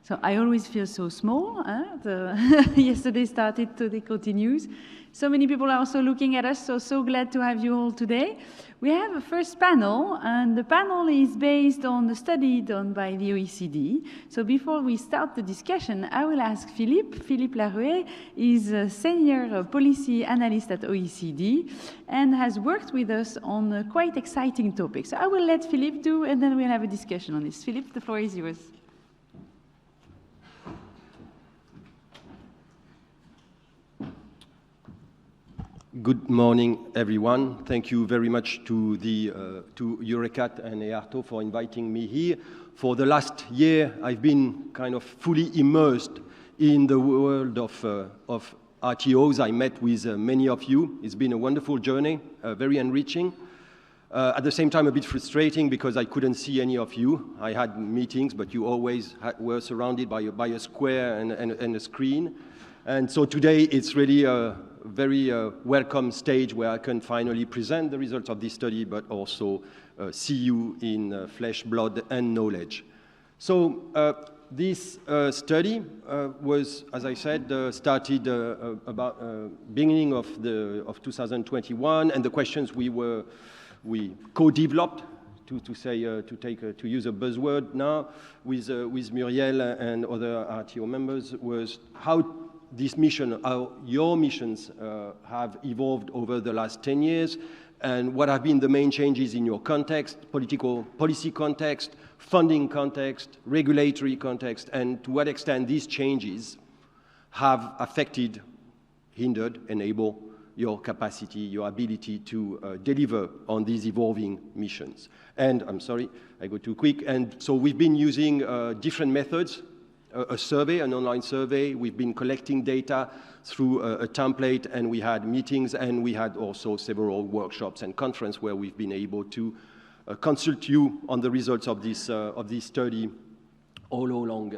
So I always feel so small. Yesterday started, today continues. So many people are also looking at us, so glad to have you all today. We have a first panel, and the panel is based on the study done by the OECD. So before we start the discussion, I will ask Philippe Laruet is a senior policy analyst at OECD and has worked with us on quite exciting topics. So I will let Philippe do, and then we'll have a discussion on this. Philippe, the floor is yours. Good morning, everyone. Thank you very much to EURECAT and EARTO for inviting me here. For the last year, I've been kind of fully immersed in the world of RTOs. I met with many of you. It's been a wonderful journey, very enriching. At the same time, a bit frustrating because I couldn't see any of you. I had meetings, but you always were surrounded by a square and a screen. And so today, it's really a very welcome stage where I can finally present the results of this study, but also see you in flesh, blood, and knowledge. So this study was, as I said, started about beginning of 2021, and the questions we co-developed, to use a buzzword now, with Muriel and other RTO members, was how this mission, how your missions have evolved over the last 10 years, and what have been the main changes in your context, policy context, funding context, regulatory context, and to what extent these changes have affected, hindered, enabled your capacity, your ability to deliver on these evolving missions. And I'm sorry, I go too quick. And so we've been using different methods. A survey, an online survey. We've been collecting data through a template, and we had meetings, and we had also several workshops and conferences where we've been able to consult you on the results of this study all along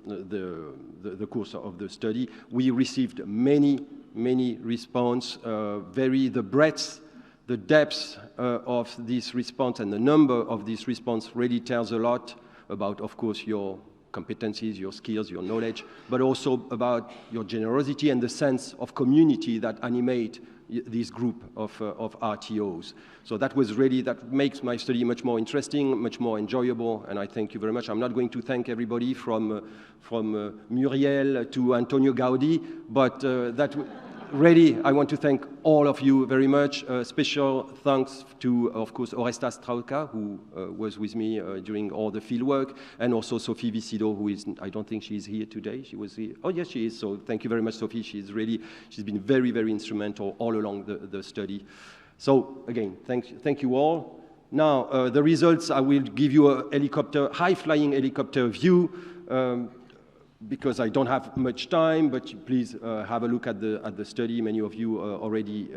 the course of the study. We received many responses. The breadth, the depth of this response and the number of this response really tells a lot about, of course, your competencies, your skills, your knowledge, but also about your generosity and the sense of community that animate this group of RTOs. So that makes my study much more interesting, much more enjoyable, and I thank you very much. I'm not going to thank everybody from Muriel to Antonio Gaudi, but really, I want to thank all of you very much. Special thanks to, of course, Orestas Trauca, who was with me during all the fieldwork, and also Sophie Visido, who is, I don't think she's here today. She was here. Oh, yes, she is. So thank you very much, Sophie. She's been very instrumental all along the study. So again, thank you all. Now, the results, I will give you a high-flying helicopter view, because I don't have much time, but please have a look at the study. Many of you already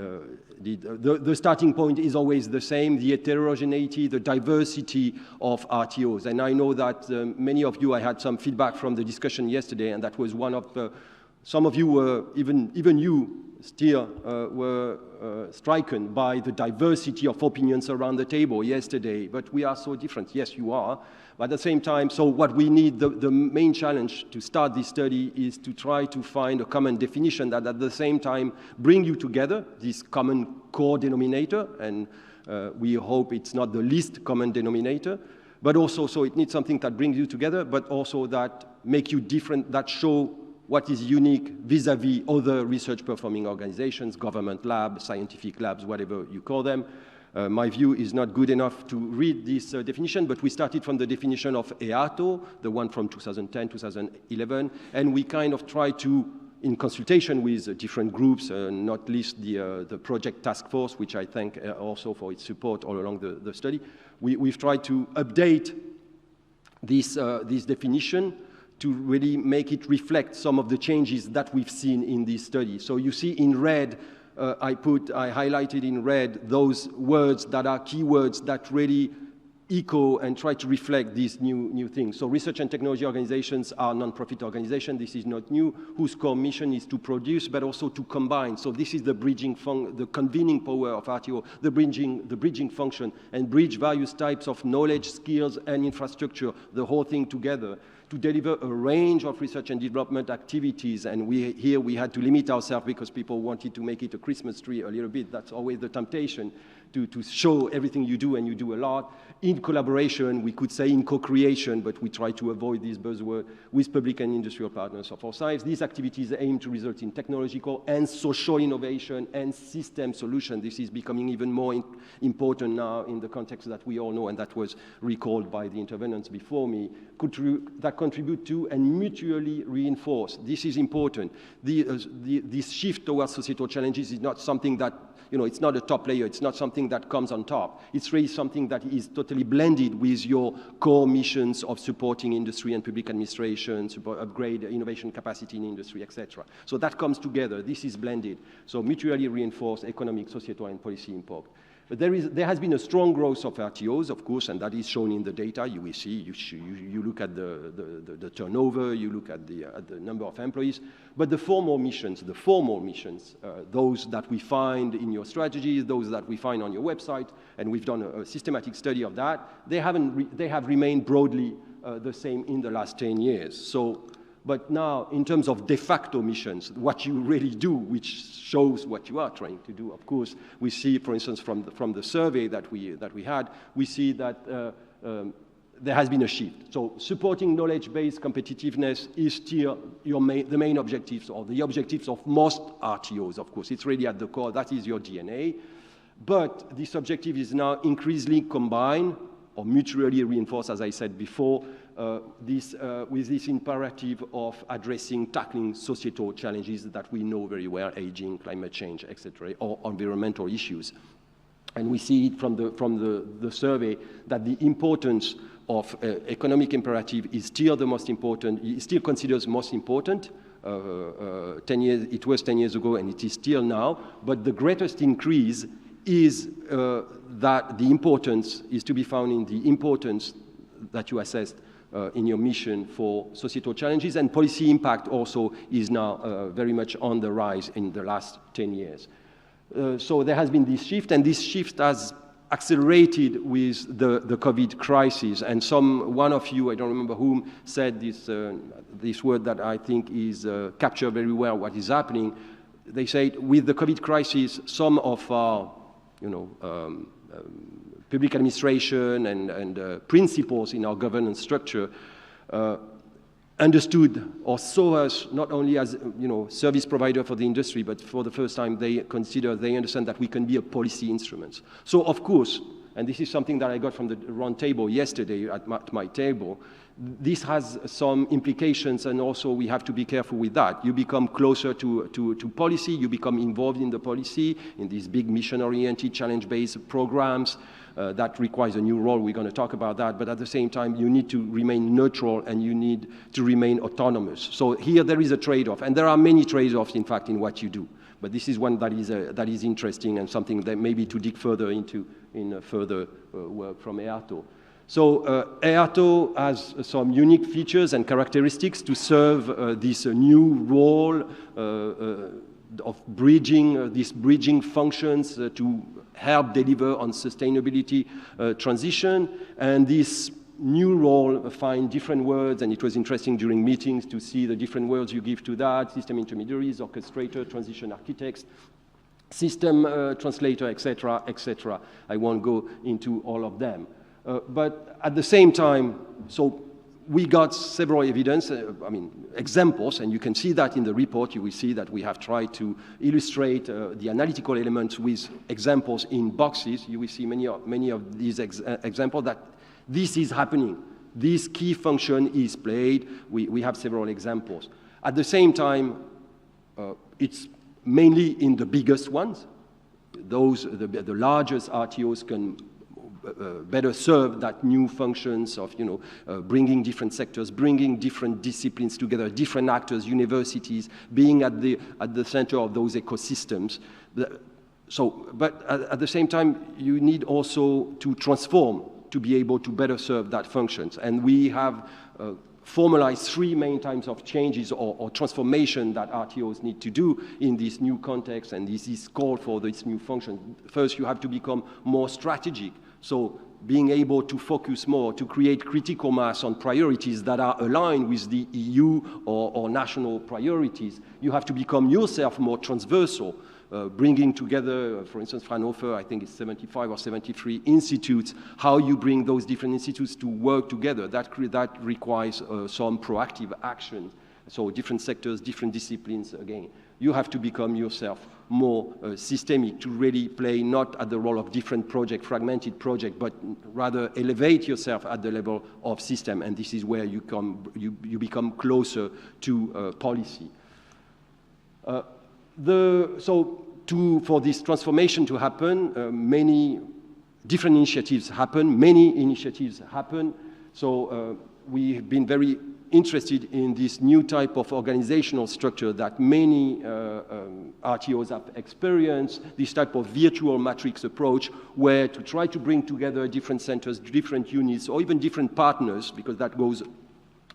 did. The starting point is always the same, the heterogeneity, the diversity of RTOs. And I know that many of you, I had some feedback from the discussion yesterday, and that was one of some of you were, even you still were stricken by the diversity of opinions around the table yesterday. But we are so different. Yes, you are. But at the same time, so what we need, the main challenge to start this study is to try to find a common definition that at the same time bring you together, this common core denominator, and we hope it's not the least common denominator, but also so it needs something that brings you together, but also that make you different, that show what is unique vis-à-vis other research performing organizations, government labs, scientific labs, whatever you call them. My view is not good enough to read this definition, but we started from the definition of EARTO, the one from 2010, 2011, and we kind of try to, in consultation with different groups, not least the project task force, which I thank also for its support all along the study, we've tried to update this definition to really make it reflect some of the changes that we've seen in this study. So you see in red, I highlighted in red those words that are keywords that really echo and try to reflect these new things. So research and technology organizations are non-profit organizations. This is not new, whose core mission is to produce, but also to combine. So this is the the convening power of RTO, the bridging function, and bridge various types of knowledge, skills, and infrastructure, the whole thing together, to deliver a range of research and development activities. And here we had to limit ourselves because people wanted to make it a Christmas tree a little bit. That's always the temptation, to show everything you do, and you do a lot. In collaboration, we could say in co-creation, but we try to avoid this buzzword, with public and industrial partners of all sides. These activities aim to result in technological and social innovation and system solution. This is becoming even more important now in the context that we all know, and that was recalled by the intervenants before me, that contribute to and mutually reinforce. This is important. This shift towards societal challenges is not something that, it's not a top layer. It's not something that comes on top. It's really something that is totally blended with your core missions of supporting industry and public administration, upgrade innovation capacity in industry, etc. So that comes together. This is blended. So mutually reinforced economic, societal, and policy impact. But there has been a strong growth of RTOs, of course, and that is shown in the data. You will see, you look at the turnover, you look at the number of employees. But the formal missions, those that we find in your strategies, those that we find on your website, and we've done a systematic study of that, they have remained broadly the same in the last 10 years. But now, in terms of de facto missions, what you really do, which shows what you are trying to do, of course, we see, for instance, from the survey that we had, we see that there has been a shift. So supporting knowledge-based competitiveness is still the main objectives, or the objectives of most RTOs, of course. It's really at the core. That is your DNA. But this objective is now increasingly combined or mutually reinforced, as I said before, with this imperative of tackling societal challenges that we know very well, aging, climate change, etc., or environmental issues. And we see it from the survey that the importance of economic imperative is still the most important, it still considers most important. 10 years, it was 10 years ago, and it is still now, but the greatest increase is that the importance is to be found in the importance that you assessed in your mission for societal challenges, and policy impact also is now very much on the rise in the last 10 years. So there has been this shift, and this shift has accelerated with the COVID crisis. And one of you, I don't remember whom, said this word that I think is capture very well what is happening. They said, with the COVID crisis, some of our public administration and principles in our governance structure understood or saw us not only as service provider for the industry, but for the first time they understand that we can be a policy instrument. So of course, and this is something that I got from the round table yesterday at my table, this has some implications, and also we have to be careful with that. You become closer to policy, you become involved in the policy, in these big mission-oriented, challenge-based programs. That requires a new role. We're going to talk about that. But at the same time, you need to remain neutral, and you need to remain autonomous. So here there is a trade-off. And there are many trade-offs, in fact, in what you do. But this is one that is interesting, and something that maybe to dig further into in further work from EARTO. So EARTO has some unique features and characteristics to serve this new role of bridging, these bridging functions to help deliver on sustainability transition. And this new role find different words, and it was interesting during meetings to see the different words you give to that: system intermediaries, orchestrator, transition architects, system translator, etc., etc. I won't go into all of them. But at the same time, so we got several examples, and you can see that in the report. You will see that we have tried to illustrate the analytical elements with examples in boxes. You will see many of these examples that this is happening. This key function is played. We have several examples. At the same time, it's mainly in the biggest ones. The largest RTOs can better serve that new functions of bringing different sectors, bringing different disciplines together, different actors, universities, being at the center of those ecosystems. But at the same time, you need also to transform to be able to better serve that functions. And we have formalized 3 main types of changes or transformation that RTOs need to do in this new context, and this is called for this new function. First, you have to become more strategic. So being able to focus more, to create critical mass on priorities that are aligned with the EU or national priorities. You have to become yourself more transversal, bringing together, for instance, Fraunhofer, I think it's 75 or 73 institutes, how you bring those different institutes to work together. That requires some proactive action. So different sectors, different disciplines, again. You have to become yourself more systemic to really play not at the role of different fragmented project, but rather elevate yourself at the level of system. And this is where you become closer to policy. For this transformation to happen, many different initiatives happen. So we've been very interested in this new type of organizational structure that many RTOs have experienced, this type of virtual matrix approach, where to try to bring together different centers, different units, or even different partners, because that goes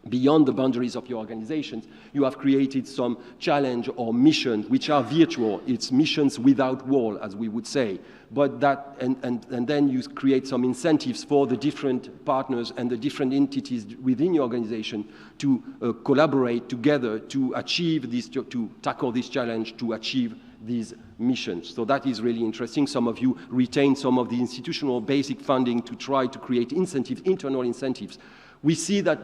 beyond the boundaries of your organizations. You have created some challenge or missions which are virtual. It's missions without wall, as we would say. But that, and then you create some incentives for the different partners and the different entities within your organization to collaborate together to achieve this, to tackle this challenge, to achieve these missions. So that is really interesting. Some of you retain some of the institutional basic funding to try to create incentives, internal incentives. We see that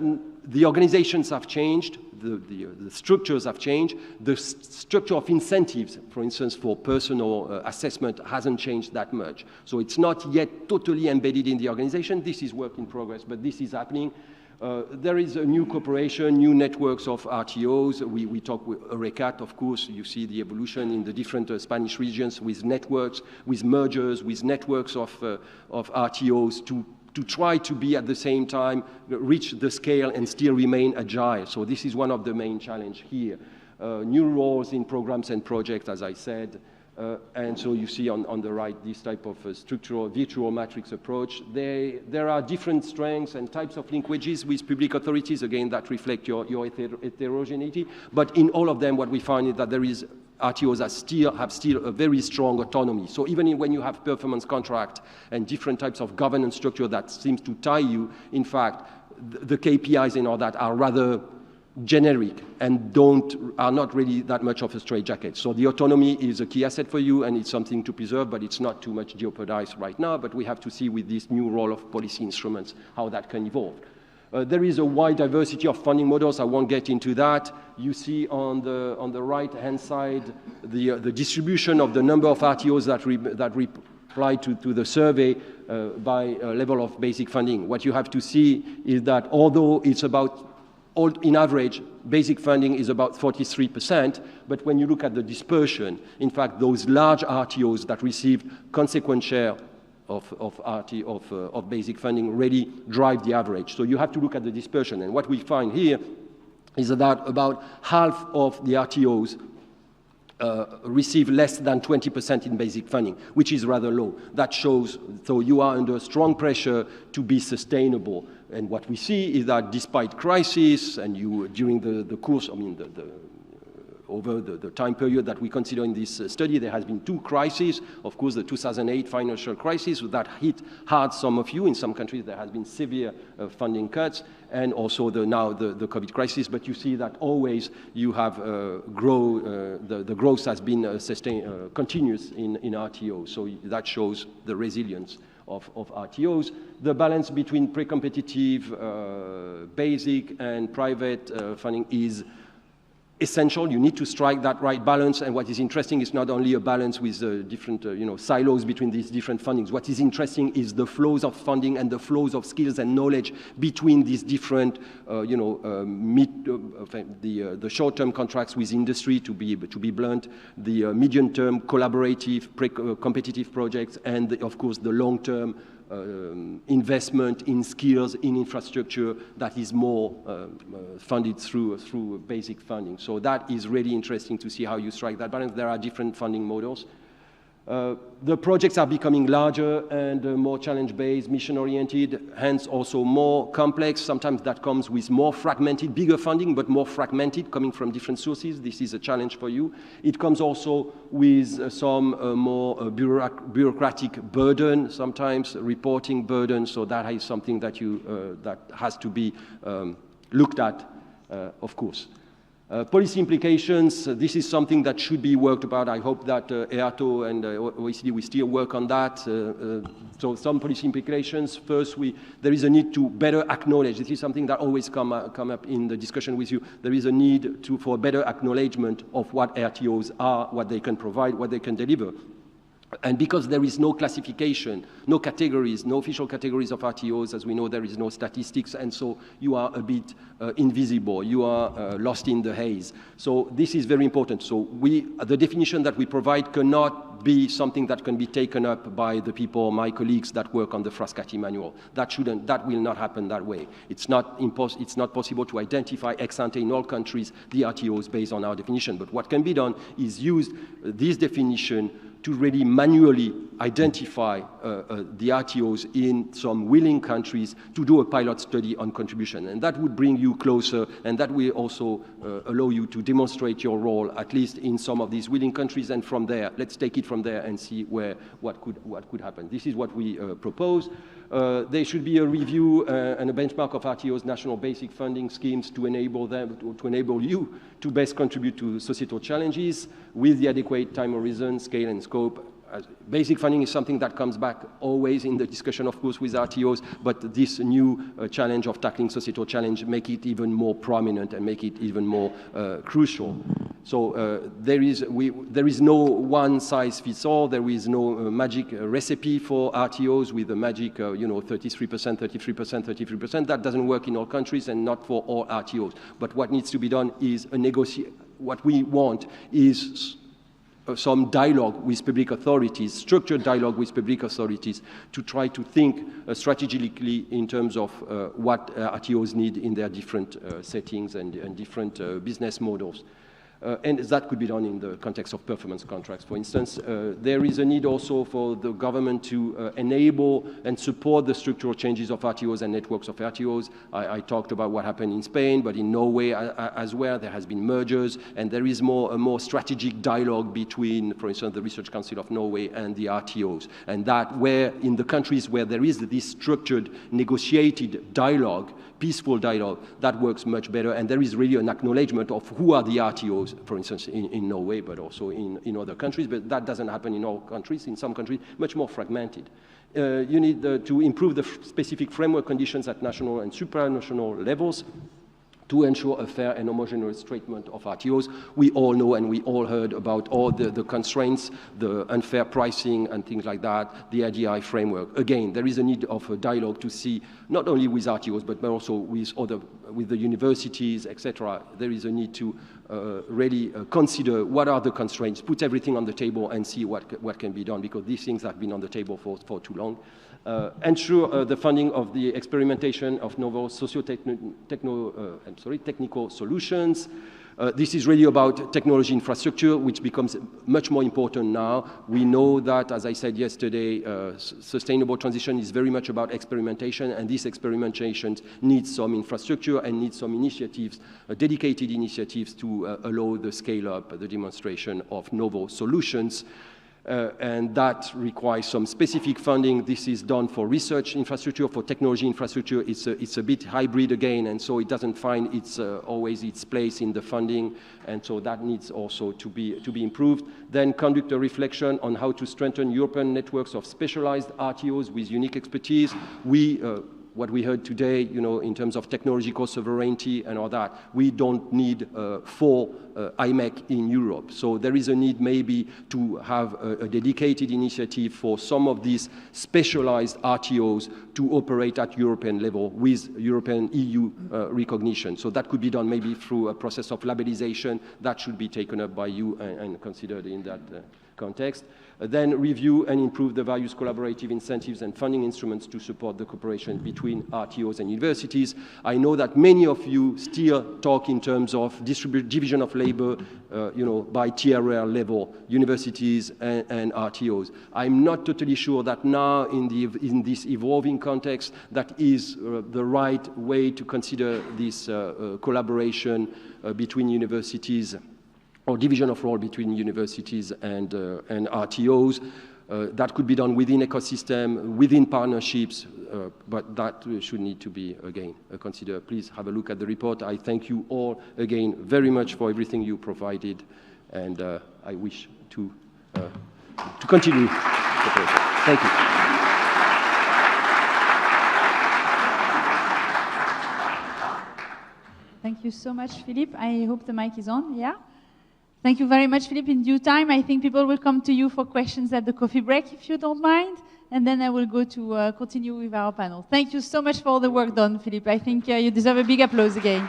the organizations have changed, the structures have changed. The structure of incentives, for instance, for personal assessment hasn't changed that much. So it's not yet totally embedded in the organization. This is work in progress, but this is happening. There is a new cooperation, new networks of RTOs. We talk with EURECAT, of course. You see the evolution in the different Spanish regions with networks, with mergers, with networks of RTOs to try to be at the same time, reach the scale and still remain agile. So this is one of the main challenges here. New roles in programs and projects, as I said. And so you see on the right this type of structural virtual matrix approach. There are different strengths and types of linkages with public authorities, again, that reflect your heterogeneity. But in all of them, what we find is that there is RTOs have still a very strong autonomy. So even when you have performance contract and different types of governance structure that seems to tie you, in fact, the KPIs and all that are rather generic and are not really that much of a straitjacket. So the autonomy is a key asset for you, and it's something to preserve, but it's not too much jeopardized right now. But we have to see with this new role of policy instruments how that can evolve. There is a wide diversity of funding models. I won't get into that. You see on the right-hand side the distribution of the number of RTOs that reply to the survey by level of basic funding. What you have to see is that although it's in average, basic funding is about 43%, but when you look at the dispersion, in fact, those large RTOs that received consequent share of basic funding really drive the average. So you have to look at the dispersion. And what we find here is that about half of the RTOs receive less than 20% in basic funding, which is rather low. That shows, so you are under strong pressure to be sustainable. And what we see is that despite crisis, and during the course, over the time period that we consider in this study, there has been 2 crises. Of course, the 2008 financial crisis that hit hard some of you. In some countries, there has been severe funding cuts, and also now the COVID crisis. But you see that always you have the growth has been sustained, continuous in RTOs. So that shows the resilience of RTOs. The balance between pre-competitive, basic, and private funding is essential. You need to strike that right balance. And what is interesting is not only a balance with different silos between these different fundings. What is interesting is the flows of funding and the flows of skills and knowledge between these different, the short-term contracts with industry, to be blunt, the medium-term collaborative, competitive projects, and of course the long-term investment in skills, in infrastructure that is more funded through basic funding. So that is really interesting to see how you strike that balance. There are different funding models. The projects are becoming larger and more challenge-based, mission-oriented, hence also more complex. Sometimes that comes with more fragmented, bigger funding, but more fragmented, coming from different sources. This is a challenge for you. It comes also with some more bureaucratic burden, sometimes reporting burden, so that is something that, that has to be looked at, of course. Policy implications, this is something that should be worked about. I hope that EARTO and OECD will still work on that. So some policy implications. First, there is a need to better acknowledge. This is something that always come up in the discussion with you. There is a need for better acknowledgement of what RTOs are, what they can provide, what they can deliver. And because there is no classification, no categories, no official categories of RTOs, as we know, there is no statistics, and so you are a bit invisible. You are lost in the haze. So this is very important. So the definition that we provide cannot be something that can be taken up by the people, my colleagues that work on the Frascati manual. That will not happen that way. It's not possible to identify ex ante in all countries the RTOs based on our definition. But what can be done is use this definition to really manually identify the RTOs in some willing countries to do a pilot study on contribution. And that would bring you closer, and that will also allow you to demonstrate your role, at least in some of these willing countries. And from there, let's take it from there and see what could happen. This is what we propose. There should be a review and a benchmark of RTOs' national basic funding schemes to enable you to best contribute to societal challenges with the adequate time horizon, scale, and scope. Basic funding is something that comes back always in the discussion, of course, with RTOs, but this new challenge of tackling societal challenge make it even more prominent and make it even more crucial. So there is no one-size-fits-all. There is no magic recipe for RTOs with a magic, 33%, 33%, 33%. That doesn't work in all countries and not for all RTOs. But what needs to be done is what we want is some dialogue with public authorities, structured dialogue with public authorities to try to think strategically in terms of what RTOs need in their different settings and different business models. And that could be done in the context of performance contracts, for instance. There is a need also for the government to enable and support the structural changes of RTOs and networks of RTOs. I talked about what happened in Spain, but in Norway as well, there has been mergers, and there is a more strategic dialogue between, for instance, the Research Council of Norway and the RTOs. And that where in the countries where there is this structured, negotiated dialogue, peaceful dialogue, that works much better, and there is really an acknowledgement of who are the RTOs, for instance, in Norway, but also in other countries, but that doesn't happen in all countries. In some countries, much more fragmented. You need to improve the specific framework conditions at national and supranational levels to ensure a fair and homogeneous treatment of RTOs. We all know and we all heard about all the constraints, the unfair pricing and things like that, the IDI framework. Again, there is a need of a dialogue to see, not only with RTOs, but also with the universities, etc. There is a need to really consider what are the constraints, put everything on the table and see what can be done, because these things have been on the table for too long. Ensure the funding of the experimentation of novel technical solutions. This is really about technology infrastructure, which becomes much more important now. We know that, as I said yesterday, sustainable transition is very much about experimentation, and this experimentation needs some infrastructure and needs some initiatives, dedicated initiatives to allow the scale-up, the demonstration of novel solutions. And that requires some specific funding. This is done for research infrastructure, for technology infrastructure. It's a bit hybrid again, and so it doesn't find always its place in the funding, and so that needs also to be improved. Then conduct a reflection on how to strengthen European networks of specialized RTOs with unique expertise. What we heard today, in terms of technological sovereignty and all that, we don't need 4 IMEC in Europe. So there is a need maybe to have a dedicated initiative for some of these specialized RTOs to operate at European level with European EU recognition. So that could be done maybe through a process of labelization. That should be taken up by you and considered in that context. Then review and improve the various collaborative incentives and funding instruments to support the cooperation between RTOs and universities. I know that many of you still talk in terms of division of labor, by TRL level, universities and RTOs. I'm not totally sure that now in this evolving context, that is the right way to consider this collaboration between universities, or division of role between universities and RTOs. That could be done within ecosystem, within partnerships, but that should need to be, again, considered. Please have a look at the report. I thank you all, again, very much for everything you provided, and I wish to continue. Thank you. Thank you so much, Philippe. I hope the mic is on, yeah? Thank you very much, Philippe. In due time, I think people will come to you for questions at the coffee break, if you don't mind. And then I will go to continue with our panel. Thank you so much for all the work done, Philippe. I think you deserve a big applause again.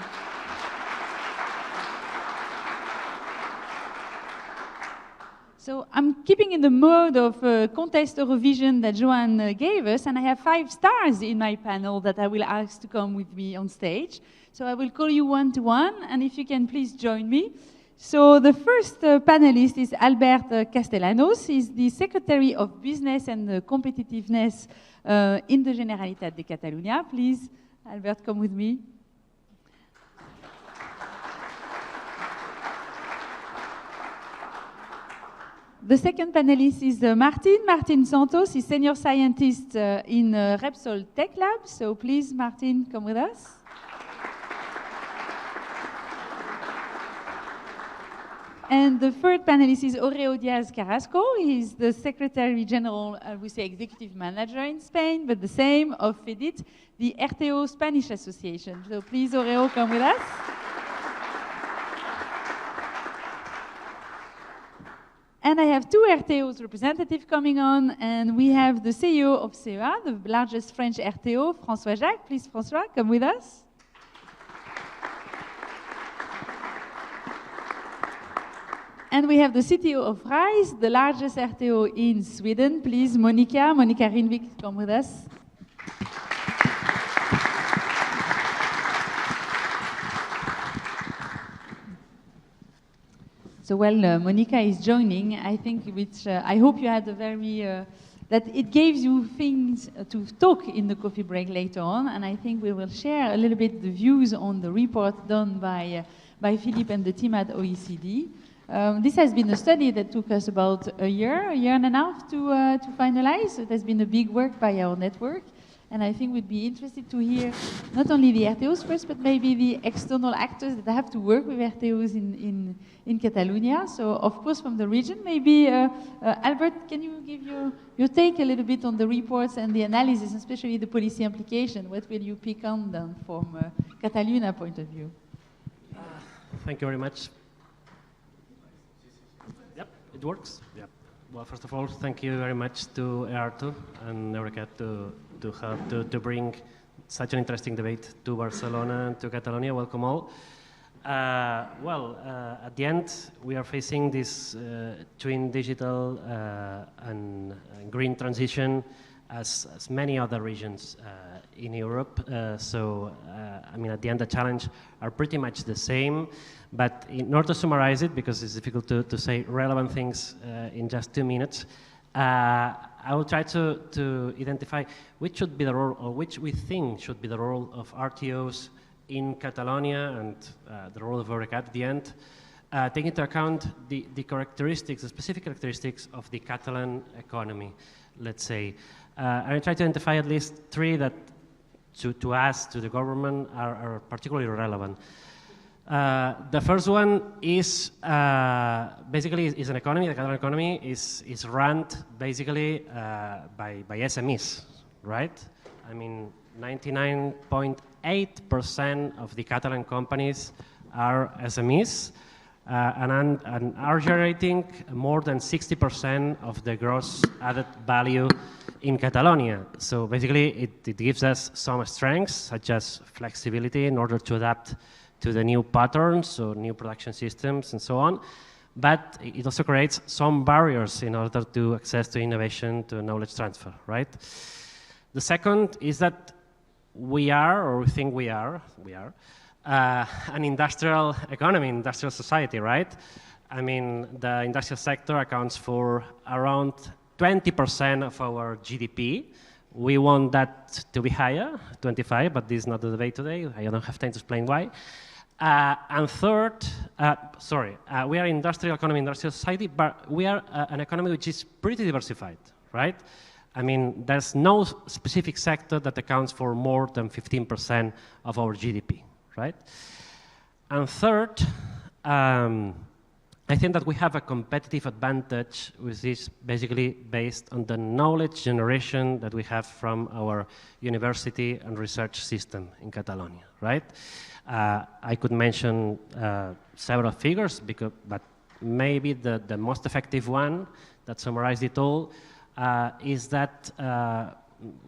So I'm keeping in the mode of contest Eurovision that Joanne gave us, and I have 5 stars in my panel that I will ask to come with me on stage. So I will call you one to one, and if you can please join me. So the first panelist is Albert Castellanos. He's the Secretary of Business and Competitiveness in the Generalitat de Catalunya. Please, Albert, come with me. The second panelist is Martin Santos. He's Senior Scientist in Repsol Tech Lab. So please, Martin, come with us. And the third panelist is Oreo Diaz Carrasco. He's the Secretary General, we say Executive Manager in Spain, but the same of FEDIT, the RTO Spanish Association. So please, Oreo, come with us. And I have 2 RTOs representatives coming on, and we have the CEO of CEA, the largest French RTO, François Jacques. Please, François, come with us. And we have the CTO of RISE, the largest RTO in Sweden. Please, Monica Rinvik, come with us. So while Monica is joining, I think which I hope you had a very, that it gives you things to talk in the coffee break later on, and I think we will share a little bit the views on the report done by Philippe and the team at OECD. This has been a study that took us about a year and a half to finalize. It has been a big work by our network. And I think we'd be interested to hear not only the RTOs first, but maybe the external actors that have to work with RTOs in Catalonia. So, of course, from the region, maybe, Albert, can you give your take a little bit on the reports and the analysis, especially the policy implication? What will you pick on then from Catalonia point of view? Thank you very much. Yep, it works. Yep. Well, first of all, thank you very much to EARTO and EURECAT to help to bring such an interesting debate to Barcelona and to Catalonia. Welcome all. At the end, we are facing this twin digital and green transition as many other regions in Europe. I mean, at the end, the challenge are pretty much the same. But in order to summarize it, because it's difficult to say relevant things in just 2 minutes, I will try to identify which should be the role, or which we think should be the role of RTOs in Catalonia and the role of EURECAT at the end, taking into account the characteristics, the specific characteristics of the Catalan economy, let's say. And I try to identify at least 3 that to us, to the government, are particularly relevant. The first one is basically is an economy. The Catalan economy is run basically by SMEs, right? I mean, 99.8% of the Catalan companies are SMEs and are generating more than 60% of the gross added value in Catalonia. So basically, it gives us some strengths, such as flexibility in order to adapt to the new patterns or new production systems and so on. but it also creates some barriers in order to access to innovation, to knowledge transfer, right? The second is that we are, or we think we are, an industrial economy, industrial society, right? I mean, the industrial sector accounts for around 20% of our GDP. We want that to be higher, 25, but this is not the debate today. I don't have time to explain why. And third, we are industrial economy, industrial society, but we are an economy which is pretty diversified, right? I mean, there's no specific sector that accounts for more than 15% of our GDP, right? And third, I think that we have a competitive advantage, which is basically based on the knowledge generation that we have from our university and research system in Catalonia, right? I could mention several figures, but maybe the most effective one that summarized it all is that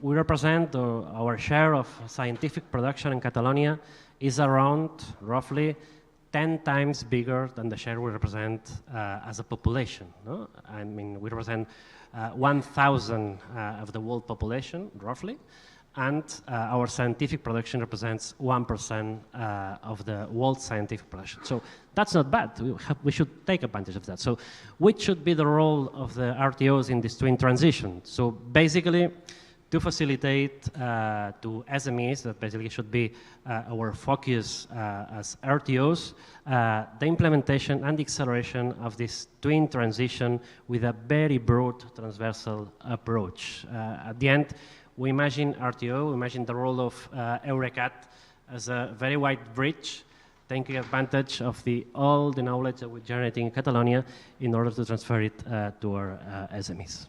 we represent, or our share of scientific production in Catalonia is around roughly 10 times bigger than the share we represent as a population. No? I mean, we represent 1,000 of the world population, roughly, and our scientific production represents 1% of the world scientific production. So that's not bad. We should take advantage of that. So which should be the role of the RTOs in this twin transition? So basically, to facilitate to SMEs, that basically should be our focus as RTOs, the implementation and the acceleration of this twin transition with a very broad transversal approach. At the end, we imagine RTO, we imagine the role of EURECAT as a very wide bridge, taking advantage of all the knowledge that we're generating in Catalonia in order to transfer it to our SMEs.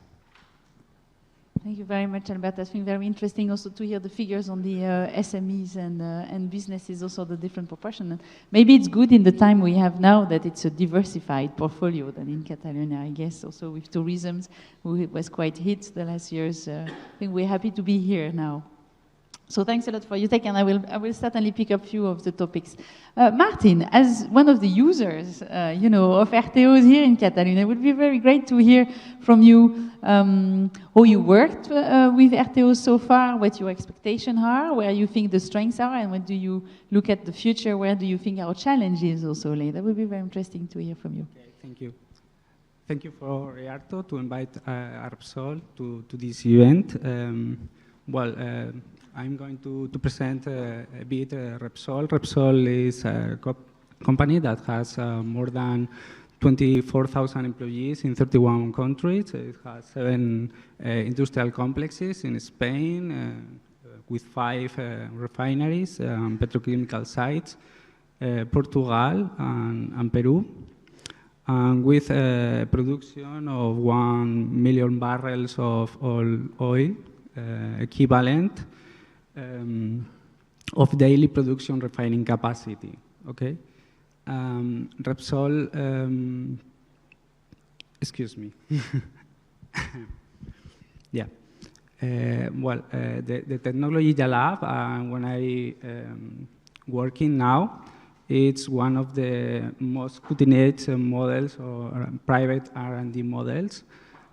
Thank you very much, Alberto. It's been very interesting also to hear the figures on the SMEs and businesses, also the different proportion. And maybe it's good in the time we have now that it's a diversified portfolio than in Catalonia, I guess, also with tourism, who was quite hit the last years. I think we're happy to be here now. So thanks a lot for your take, and I will certainly pick up a few of the topics. Martin, as one of the users, of RTOs here in Catalonia, it would be very great to hear from you how you worked with RTOs so far, what your expectations are, where you think the strengths are, and when do you look at the future, where do you think our challenges also lay? That would be very interesting to hear from you. Okay, thank you. Thank you for EARTO to invite Repsol to this event. I'm going to present a bit Repsol. Repsol is a company that has more than 24,000 employees in 31 countries. It has 7 industrial complexes in Spain with 5 refineries, petrochemical sites, Portugal and Peru, and with a production of 1 million barrels of oil equivalent of daily production refining capacity. Okay, Repsol. Excuse me. Yeah. The technology lab, when I working now, it's one of the most cutting-edge models or private R&D models,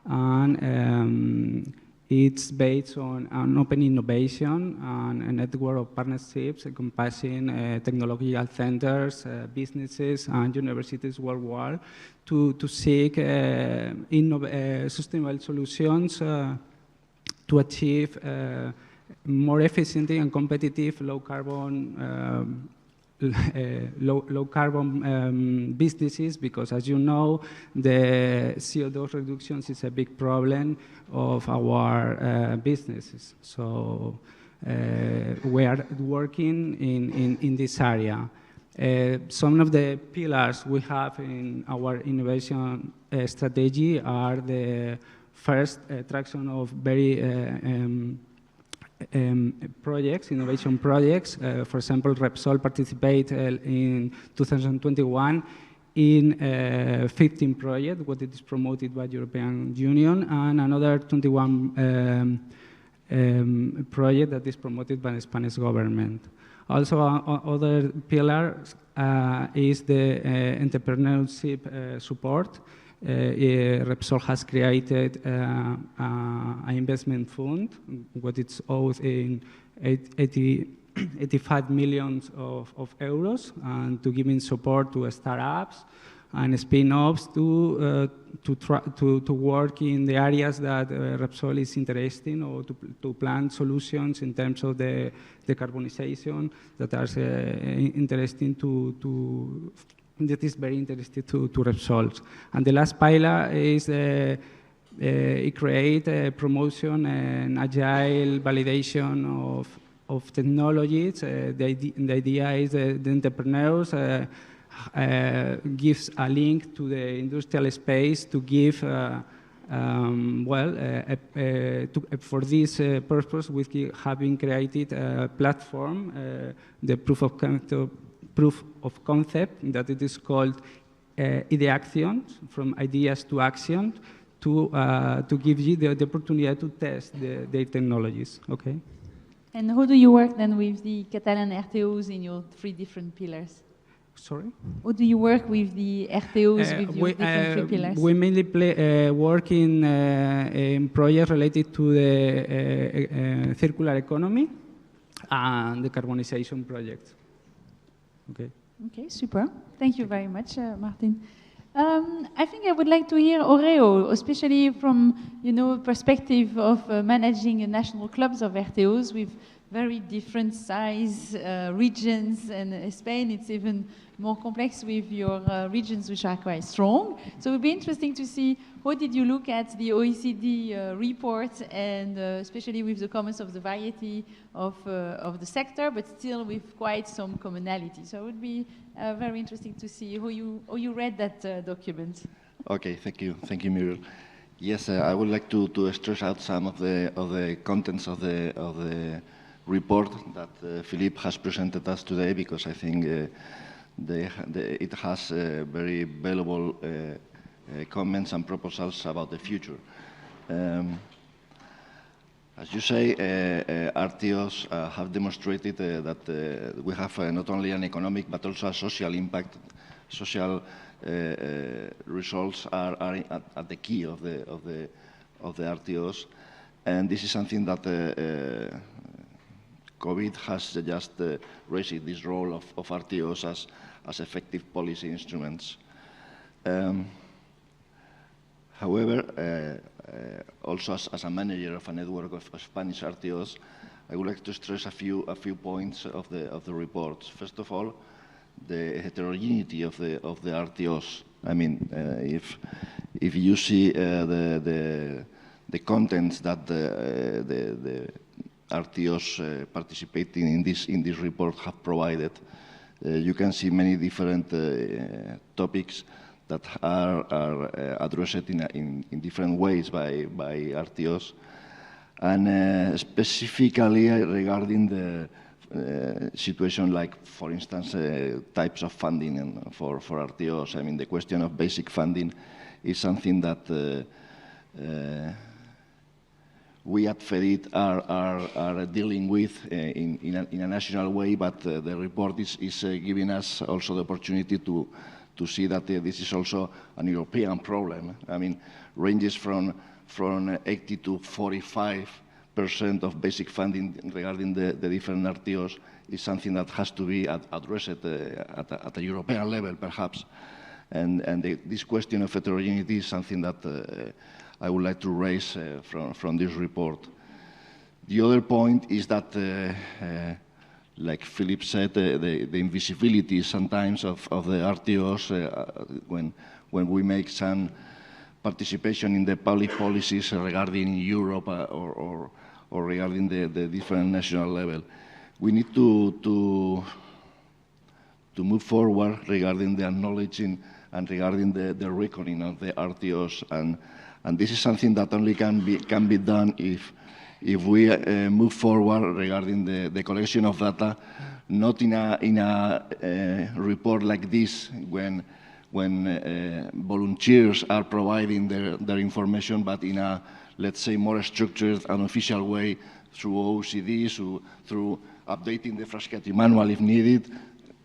and it's based on open innovation and a network of partnerships encompassing technological centers, businesses, and universities worldwide to seek sustainable solutions to achieve more efficient and competitive low carbon businesses, because as you know, the CO2 reductions is a big problem of our businesses. So we are working in this area. Some of the pillars we have in our innovation strategy are the first traction of very projects, innovation projects. For example, Repsol participated in 2021 in 15 projects, what it is promoted by European Union, and another 21 project that is promoted by the Spanish government. Also, other pillar is the entrepreneurship support. Repsol has created an investment fund, what it's owed in 85 million of euros, and to giving support to startups and spin-offs to work in the areas that Repsol is interested in, or to plan solutions in terms of the decarbonization that are interesting that is very interesting to Repsol. And the last pillar is it create a promotion and agile validation of technologies. The idea is the entrepreneurs gives a link to the industrial space to give, for this purpose, we have been created a platform, the proof of concept, that it is called Ideaction, from ideas to action, to give you the opportunity to test the technologies. Okay. And how do you work then with the Catalan RTOs in your 3 different pillars? Sorry? How do you work with the RTOs with your different 3 pillars? We mainly work in projects related to the circular economy and the decarbonization projects. Okay. Okay, super. Thank you very much, Martin. I think I would like to hear Oreo, especially from perspective of managing national clubs of RTOs with very different size regions, and in Spain it's even more complex with your regions which are quite strong. So it would be interesting to see how did you look at the OECD report, and especially with the comments of the variety of the sector, but still with quite some commonality. So it would be very interesting to see how you read that document. Okay, thank you, Muriel. Yes, I would like to stress out some of the contents of the report that Philippe has presented us today, because I think it has very valuable comments and proposals about the future. As you say, RTOs have demonstrated that we have not only an economic but also a social impact. Social results are at the key of the RTOs, and this is something that COVID has just raised this role of RTOs as effective policy instruments. However, also as a manager of a network of Spanish RTOs, I would like to stress a few points of the report. First of all, the heterogeneity of the RTOs. I mean, if you see the contents that the RTOs participating in this report have provided, you can see many different topics that are addressed in different ways by RTOs, and specifically regarding the situation, like, for instance, types of funding for RTOs. I mean, the question of basic funding is something that we at FEDIT are dealing with in a national way, but the report is giving us also the opportunity to see that this is also an European problem. I mean, ranges from 80 to 45% of basic funding regarding the different RTOs is something that has to be addressed at a European level, perhaps. And this question of heterogeneity is something that I would like to raise from this report. The other point is that, like Philippe said, the invisibility sometimes of the RTOs when we make some participation in the public policies regarding Europe or regarding the different national level. We need to move forward regarding the acknowledging and regarding the reckoning of the RTOs, and this is something that only can be done if we move forward regarding the collection of data, not in a report like this when volunteers are providing their information, but in a, let's say, more structured and official way through OECDs, through updating the FRASCATI manual if needed,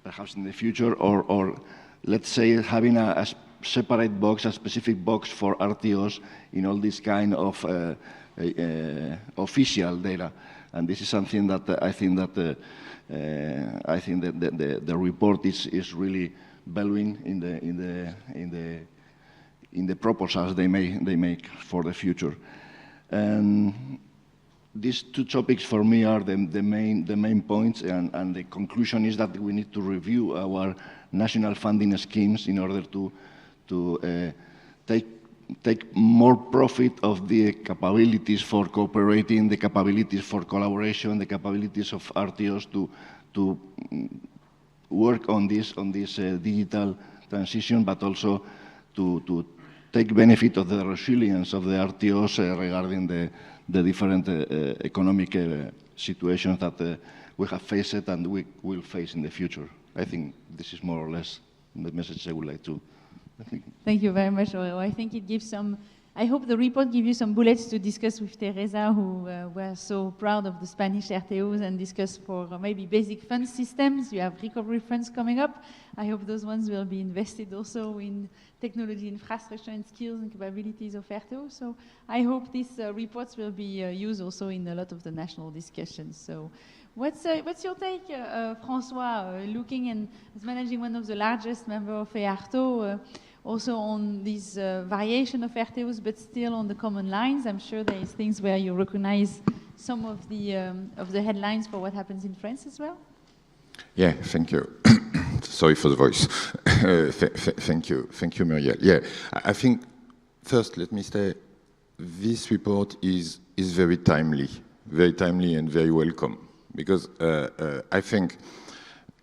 perhaps in the future, or let's say having a separate box, a specific box for RTOs in all this kind of official data. And this is something that I think that the report is really valuing in the proposals they make for the future. And these two topics for me are the main points, and the conclusion is that we need to review our national funding schemes in order to take more profit of the capabilities for cooperating, the capabilities for collaboration, the capabilities of RTOs to work on this digital transition, but also to take benefit of the resilience of the RTOs regarding the different economic situations that we have faced and we will face in the future. I think this is more or less the message I would like to. Thank you very much, Aurelio. I think it gives some, I hope the report gives you some bullets to discuss with Teresa, who were so proud of the Spanish RTOs, and discuss for maybe basic fund systems. You have recovery funds coming up. I hope those ones will be invested also in technology infrastructure and skills and capabilities of RTOs. So I hope these reports will be used also in a lot of the national discussions. So what's your take, François, looking and as managing one of the largest member of EARTO, also on this variation of RTOs, but still on the common lines? I'm sure there is things where you recognize some of the headlines for what happens in France as well. Yeah, thank you. Sorry for the voice. Thank you, Muriel. Yeah, I think first let me say this report is very timely and very welcome, because I think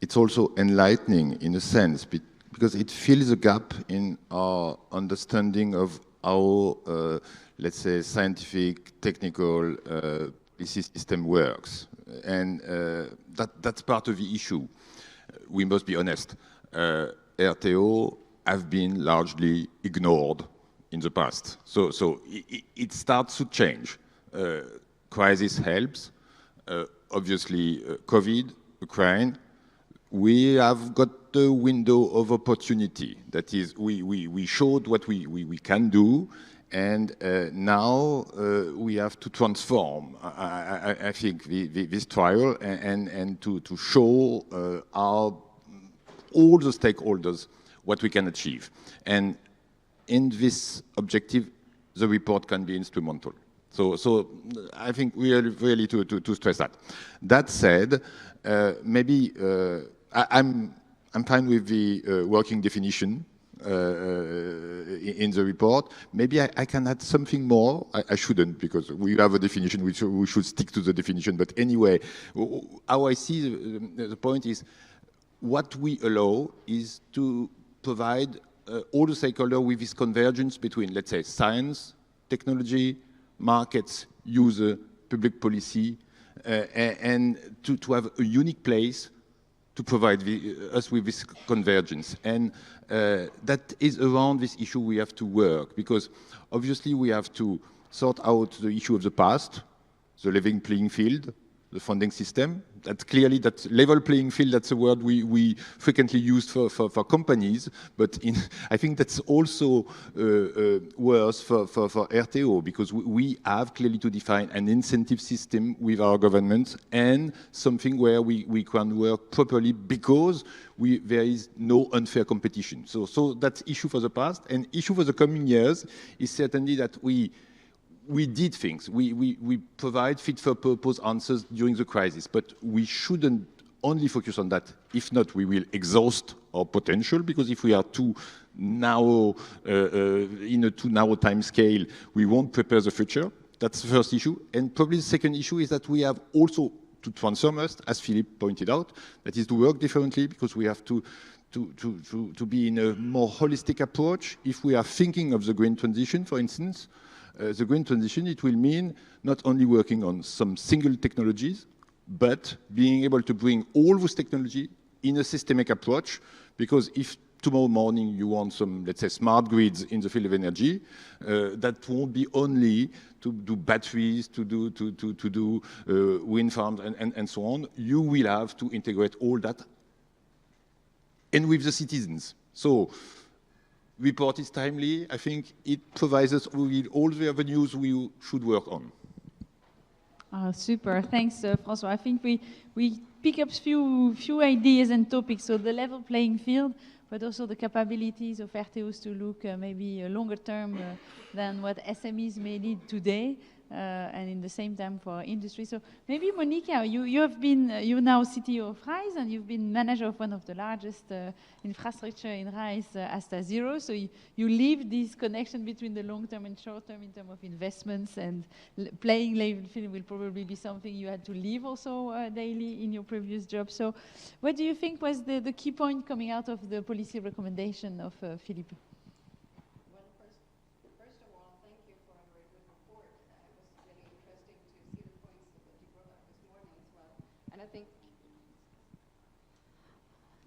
it's also enlightening in a sense, because it fills a gap in our understanding of how, let's say, scientific, technical policy system works. And that's part of the issue. We must be honest. RTO have been largely ignored in the past. So it starts to change. Crisis helps. Obviously, COVID, Ukraine, we have got a window of opportunity. That is, we showed what we can do, and now we have to transform, I think, this trial and to show all the stakeholders what we can achieve. And in this objective, the report can be instrumental. So I think really to stress that. That said, maybe I'm fine with the working definition in the report. Maybe I can add something more. I shouldn't, because we have a definition, we should stick to the definition. But anyway, how I see the point is, what we allow is to provide all the stakeholders with this convergence between, let's say, science, technology, markets, user, public policy, and to have a unique place to provide us with this convergence. And that is around this issue we have to work, because obviously we have to sort out the issue of the past, the level playing field, the funding system. That's clearly that level playing field, that's a word we frequently use for companies, but I think that's also worse for RTO, because we have clearly to define an incentive system with our government and something where we can work properly, because there is no unfair competition. So that's issue for the past, and issue for the coming years is certainly that we did things. We provide fit-for-purpose answers during the crisis, but we shouldn't only focus on that. If not, we will exhaust our potential, because if we are too narrow, in a too narrow time scale, we won't prepare the future. That's the first issue. And probably the second issue is that we have also to transform us, as Philippe pointed out, that is to work differently, because we have to be in a more holistic approach. If we are thinking of the green transition, for instance, the green transition, it will mean not only working on some single technologies, but being able to bring all those technology in a systemic approach, because if tomorrow morning you want some, let's say, smart grids in the field of energy, that won't be only to do batteries, to do wind farms and so on. You will have to integrate all that, and with the citizens. So, report is timely. I think it provides us with all the avenues we should work on. Oh, super. Thanks, François. I think we pick up few ideas and topics. So the level playing field, but also the capabilities of RTOs to look maybe longer term than what SMEs may need today, and in the same time for industry. So maybe Monica, you're now CTO of RISE, and you've been manager of one of the largest infrastructure in RISE, Asta Zero. So you leave this connection between the long term and short term in terms of investments, and playing level field will probably be something you had to leave also daily in your previous job. So what do you think was the key point coming out of the policy recommendation of Philippe?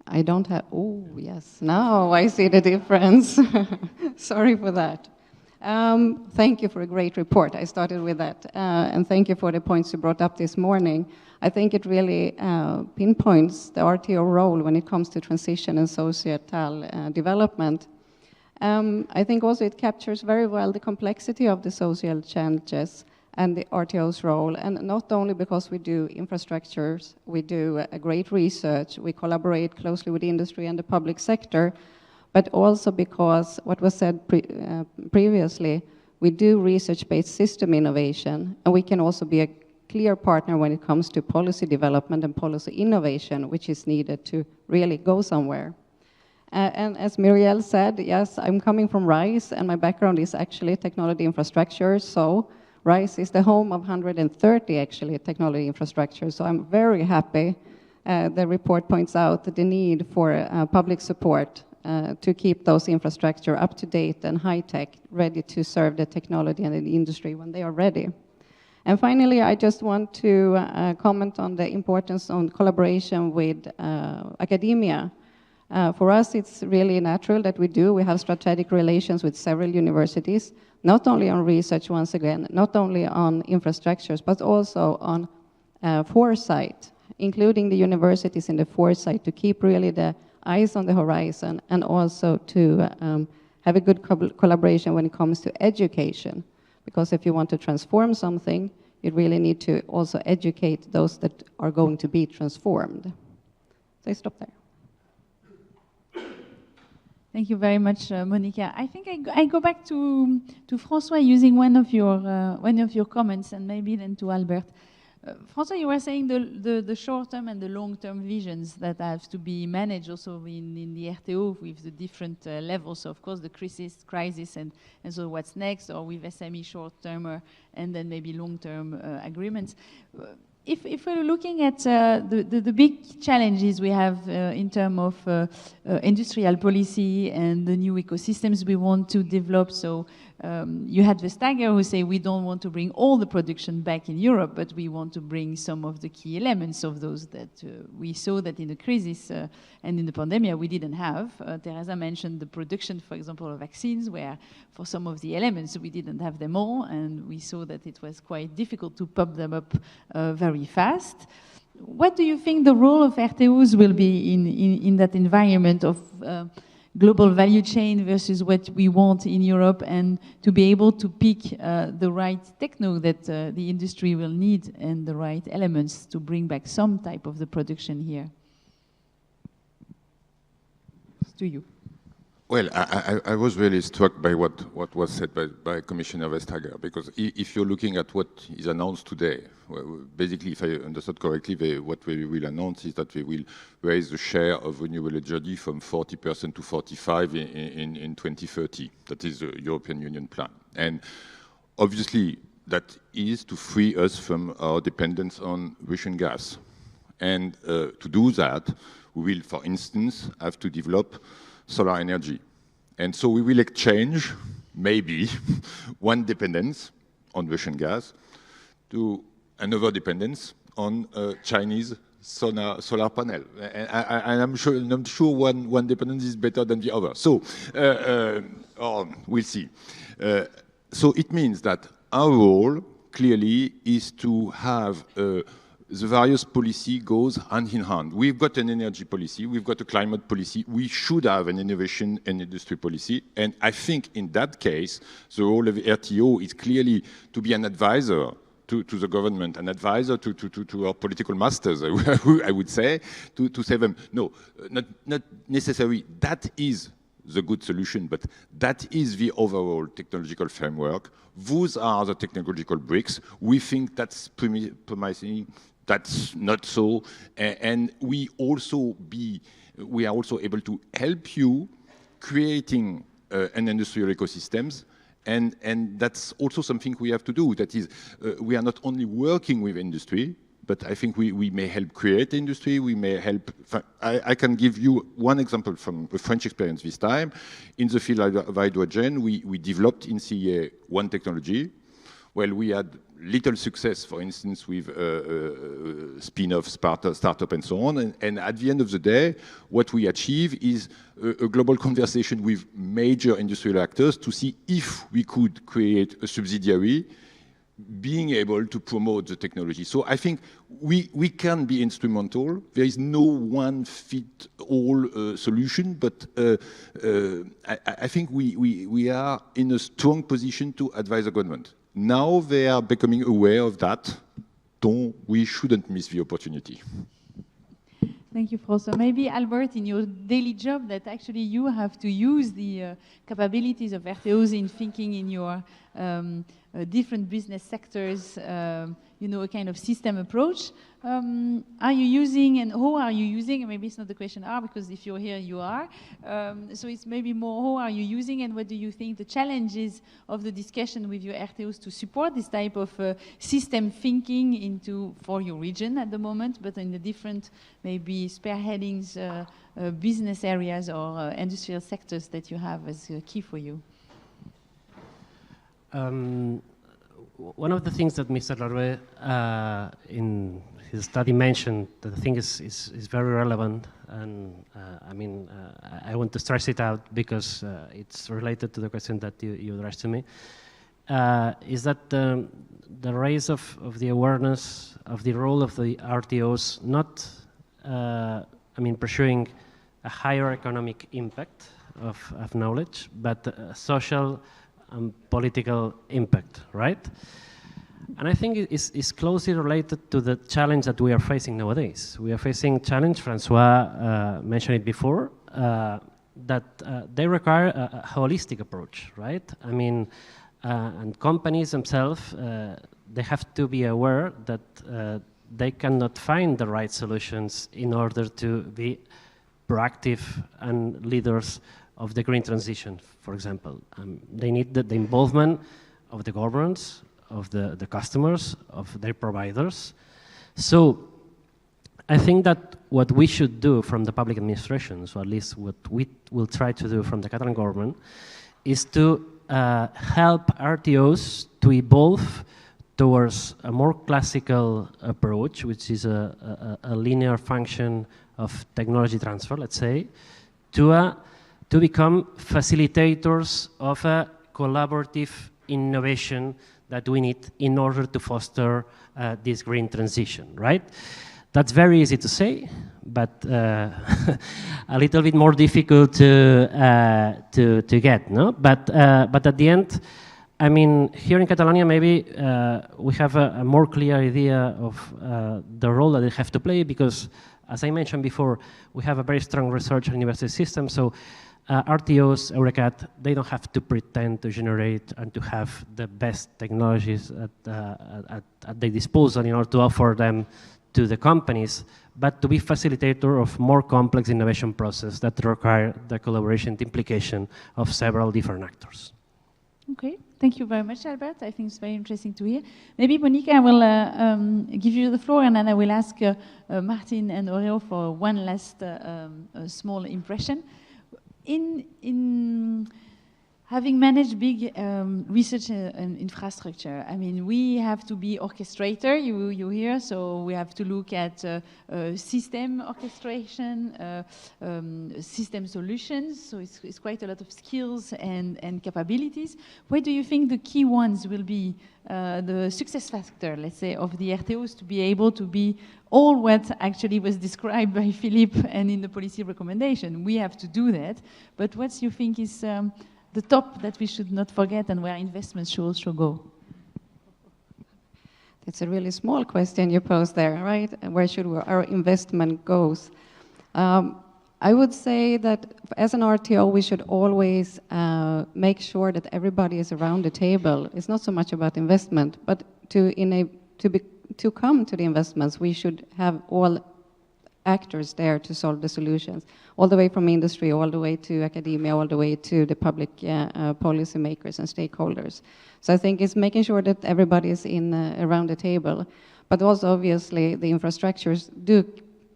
I don't have, oh, yes, now I see the difference. Sorry for that. Thank you for a great report. I started with that. And thank you for the points you brought up this morning. I think it really pinpoints the RTO role when it comes to transition and societal development. I think also it captures very well the complexity of the social challenges and the RTO's role, and not only because we do infrastructures, we do great research, we collaborate closely with industry and the public sector, but also because what was said previously, we do research-based system innovation, and we can also be a clear partner when it comes to policy development and policy innovation, which is needed to really go somewhere. And as Muriel said, yes, I'm coming from RISE, and my background is actually technology infrastructure, so RISE is the home of 130, actually, technology infrastructure, so I'm very happy. The report points out the need for public support to keep those infrastructure up to date and high-tech, ready to serve the technology and the industry when they are ready. And finally, I just want to comment on the importance on collaboration with academia. For us, it's really natural that we have strategic relations with several universities, not only on research, once again, not only on infrastructures, but also on foresight, including the universities in the foresight to keep really the eyes on the horizon, and also to have a good collaboration when it comes to education. Because if you want to transform something, you really need to also educate those that are going to be transformed. So I stop there. Thank you very much, Monica. I think I go back to François using one of your comments, and maybe then to Albert. François, you were saying the short-term and the long-term visions that have to be managed also in the RTO with the different levels. So of course, the crisis, and so what's next, or with SME short-term, and then maybe long-term agreements. If we're looking at the big challenges we have in terms of industrial policy and the new ecosystems we want to develop, so you had Vestager who say we don't want to bring all the production back in Europe, but we want to bring some of the key elements of those that we saw that in the crisis and in the pandemic we didn't have. Teresa mentioned the production, for example, of vaccines, where for some of the elements we didn't have them all, and we saw that it was quite difficult to pump them up very fast. What do you think the role of RTOs will be in that environment of global value chain versus what we want in Europe, and to be able to pick the right techno that the industry will need and the right elements to bring back some type of the production here? To you. Well, I was really struck by what was said by Commissioner Vestager, because if you're looking at what is announced today, basically, if I understood correctly, what they will announce is that they will raise the share of renewable energy from 40% to 45% in 2030. That is the European Union plan. And obviously, that is to free us from our dependence on Russian gas. And to do that, we will, for instance, have to develop solar energy. And so we will exchange, maybe, one dependence on Russian gas to another dependence on Chinese solar panel, and I'm sure one dependence is better than the other. So we'll see. So it means that our role clearly is to have the various policy goes hand in hand. We've got an energy policy, we've got a climate policy, we should have an innovation and industry policy, and I think in that case, the role of the RTO is clearly to be an advisor to the government, an advisor to our political masters, I would say, to say them, no, not necessarily that is the good solution, but that is the overall technological framework. Those are the technological bricks. We think that's promising, that's not so, and we are also able to help you creating an industrial ecosystems. And that's also something we have to do. That is, we are not only working with industry, but I think we may help create industry, we may help. I can give you one example from a French experience this time. In the field of hydrogen, we developed in CEA one technology. Well, we had little success, for instance, with spin-off, startup, and so on. And at the end of the day, what we achieve is a global conversation with major industrial actors to see if we could create a subsidiary being able to promote the technology. So I think we can be instrumental. There is no one-fit-all solution, but I think we are in a strong position to advise the government. Now they are becoming aware of that, so we shouldn't miss the opportunity. Thank you, François. Maybe, Albert, in your daily job, that actually you have to use the capabilities of RTOs in thinking in your different business sectors, you know, a kind of system approach. Are you using, and how are you using, maybe it's not the question because if you're here, you are. So it's maybe more, how are you using, and what do you think the challenges of the discussion with your RTOs to support this type of system thinking for your region at the moment, but in the different, maybe spearheadings, business areas or industrial sectors that you have as key for you? One of the things that Mr. Larue in his study mentioned that I think is very relevant, and I want to stress it out because it's related to the question that you addressed to me, is that the raise of the awareness of the role of the RTOs, not pursuing a higher economic impact of knowledge, but social and political impact, right? And I think it's closely related to the challenge that we are facing nowadays. We are facing challenge, Francois mentioned it before, that they require a holistic approach, right? And companies themselves, they have to be aware that they cannot find the right solutions in order to be proactive and leaders of the green transition, for example. They need the involvement of the governments, of the customers, of their providers. So I think that what we should do from the public administrations, or at least what we will try to do from the Catalan government, is to help RTOs to evolve towards a more classical approach, which is a linear function of technology transfer, let's say, to become facilitators of a collaborative innovation that we need in order to foster this green transition, right? That's very easy to say, but a little bit more difficult to get, no? But at the end, here in Catalonia, maybe we have a more clear idea of the role that they have to play because, as I mentioned before, we have a very strong research and university system, so RTOs, EURECAT, they don't have to pretend to generate and to have the best technologies at their disposal in order to offer them to the companies, but to be facilitator of more complex innovation process that require the collaboration, the implication of several different actors. Okay, thank you very much, Albert. I think it's very interesting to hear. Maybe, Monica, I will give you the floor, and then I will ask Martin and Oreo for one last small impression. Having managed big research and infrastructure, I mean, we have to be orchestrator, you hear, so we have to look at system orchestration, system solutions, so it's quite a lot of skills and capabilities. Where do you think the key ones will be the success factor, let's say, of the RTOs to be able to be all what actually was described by Philippe and in the policy recommendation? We have to do that, but what do you think is the top that we should not forget and where investments should also go? It's a really small question you posed there, right? Where should our investment goes? I would say that as an RTO, we should always make sure that everybody is around the table. It's not so much about investment, but to come to the investments, we should have all actors there to solve the solutions, all the way from industry, all the way to academia, all the way to the public policy makers and stakeholders. So I think it's making sure that everybody is around the table, but also obviously the infrastructures do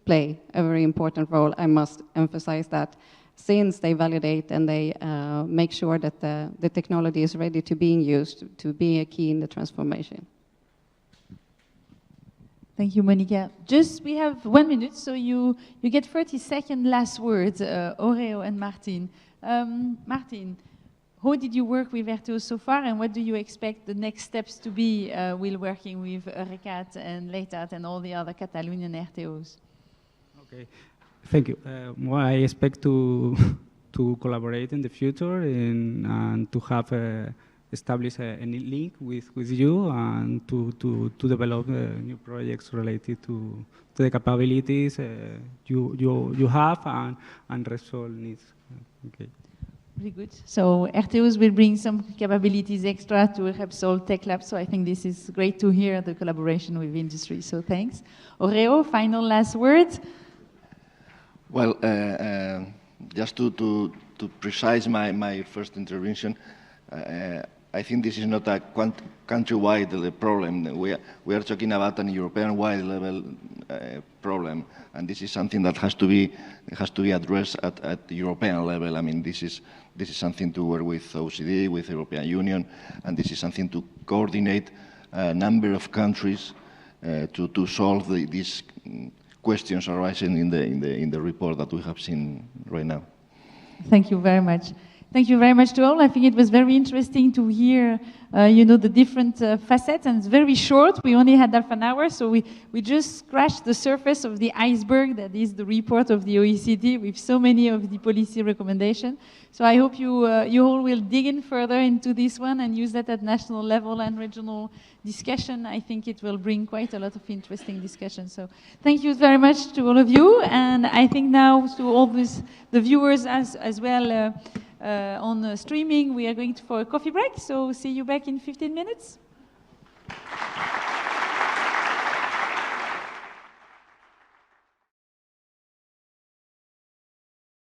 play a very important role. I must emphasize that, since they validate and they make sure that the technology is ready to being used to be a key in the transformation. Thank you, Monica. We have 1 minute, so you get 30-second last words, Oreo and Martin. Martin, how did you work with RTOs so far, and what do you expect the next steps to be while working with EURECAT and LETAT and all the other Catalonian RTOs? Okay, thank you. Well, I expect to collaborate in the future and to have establish a link with you and to develop new projects related to the capabilities you have and Repsol needs. Okay. Very good. So RTOs will bring some capabilities extra to Repsol Tech Lab, so I think this is great to hear the collaboration with industry, so thanks. Oreo, final last words? Well, just to precise my first intervention, I think this is not a country-wide problem. We are talking about an European-wide level problem, and this is something that has to be addressed at the European level. I mean, this is something to work with OECD, with the European Union, and this is something to coordinate a number of countries to solve these questions arising in the report that we have seen right now. Thank you very much. Thank you very much to all. I think it was very interesting to hear, the different facets, and it's very short. We only had half an hour, so we just scratched the surface of the iceberg that is the report of the OECD with so many of the policy recommendations. So I hope you all will dig in further into this one and use that at national level and regional discussion. I think it will bring quite a lot of interesting discussion. So thank you very much to all of you, and I think now to all the viewers as well. On streaming, we are going for a coffee break, so see you back in 15 minutes.